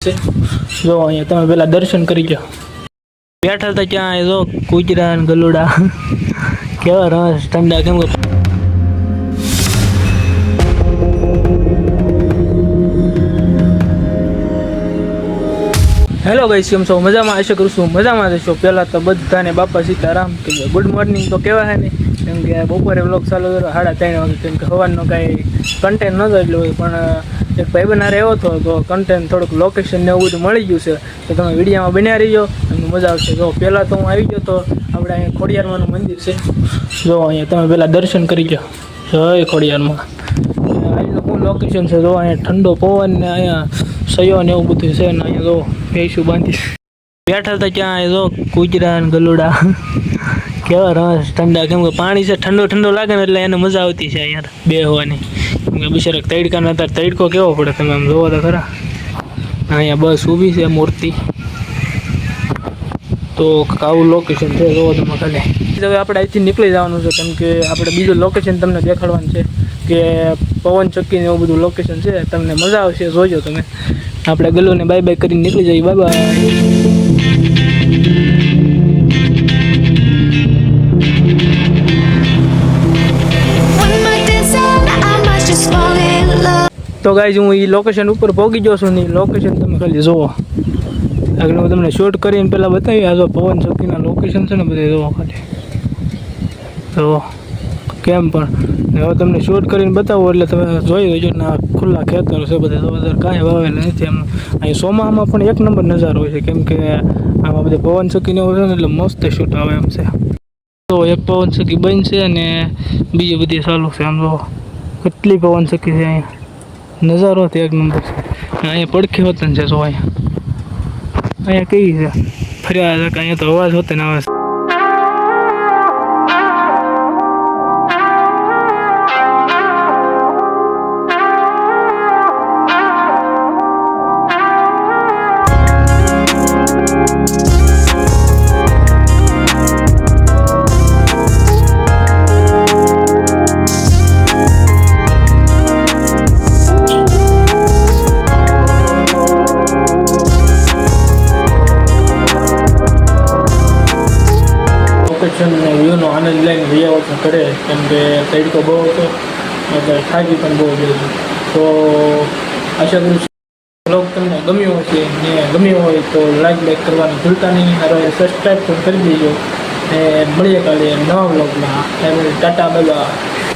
છે. જો અહીંયા તમે પેલા દર્શન કરી લો. બેઠા હતા ક્યાં જો કૂતરા ને ગલુડા કેવા રસ ઠંડા કેમ. હેલો ગાઈસ, કેમ છો? મજામાં? આશા કરું છું મજામાં રહેશો. પહેલાં તો બધાને બાપા સીતારામ કે ગુડ મોર્નિંગ તો કહેવાય ને, કેમ કે બપોરે વ્લોગ ચાલુ કર્યો 3:30 વાગે, કેમ કે સવારનો કાંઈ કન્ટેન્ટ નહોતો એટલું હોય, પણ એક ભાઈબંધ હારે આવ્યો હતો તો કન્ટેન્ટ થોડુંક લોકેશન ને એવું બધું મળી ગયું છે, તો તમે વિડીયોમાં બન્યા રહીજો, તમને મજા આવશે. જો પહેલાં તો હું આવી ગયો તો આપણે અહીંયા ખોડિયારમાંનું મંદિર છે. જો અહીંયા તમે પહેલાં દર્શન કરી લો. જય ખોડિયારમાં. અહીંનું શું લોકેશન છે? જો અહીંયા ઠંડો પવન ને અહીંયા સયો ને એવું બધું છે ને અહીંયા જો ભેંસું બાંધી બેઠા હતા ક્યાં જો કૂતરા ને ગલુડા કેવા રસ ઠંડા, કેમ કે પાણી છે ઠંડો લાગે ને એટલે એને મજા આવતી છે યાર બેહવાની. કેમ કે બિચારા તડકાનો અત્યારે તડકો કેવો પડે તમે આમ જોવો તો ખરા. અહીંયા બસ ઊભી છે મૂર્તિ. તો આવું લોકેશન છે, જોવો તમે ખાલી. હવે આપણે અહીંથી નીકળી જવાનું છે, કેમ કે આપણે બીજું લોકેશન તમને દેખાડવાનું છે કે પવન ચક્કી ને એવું બધું લોકેશન છે, તમને મજા આવશે, જોજો તમે. આપણે ગલુને બાય બાય કરીને નીકળી જઈએ. Bye bye. તો ગાઈઝ હું એ લોકેશન ઉપર પહોંચી ગયો છું ને એ લોકેશન તમે ખાલી જુઓ. આગળ હું તમને શૂટ કરીને પહેલાં બતાવી. આ જો પવન ચક્કીના લોકેશન છે ને બધા જુઓ ખાલી. તો કેમ પણ હવે તમને શૂટ કરીને બતાવો એટલે તમે જોઈ લેજો ને. આ ખુલ્લા ખેતરો છે બધા, તો બધા કાંઈ વાવેલા નથી. એમ અહીં સોમામાં પણ એક નંબર નજારો હોય છે, કેમ કે આમાં બધે પવન ચક્કીને હોય ને એટલે મસ્ત શૂટ આવે એમ છે. તો એક પવન ચક્કી બંધ છે અને બીજી બધી ચાલુ છે. આમ જો કેટલી પવન ચક્કી છે અહીંયા. નજારો તો એક નંબર છે. અહીંયા પડખે વતન છે. જો અહીંયા કઈ છે ફર્યા અહીંયા તો અવાજ હોતે ને આવે છે. વ્યૂનો આનંદ લઈને રહ્યા હતો ઘરે, કેમ કે તડકો બહુ હતો એટલે થાકી પણ બહુ ગયો. તો આશા કરું છું બ્લોગ તમને ગમ્યો હશે, ને ગમ્યો હોય તો લાઈક કરવાનું ભૂલતા નહીં. હવે સબસ્ક્રાઈબ પણ કરી દેજો. ને મળીએ કાલે નવા બ્લોગમાં. Tata bye bye.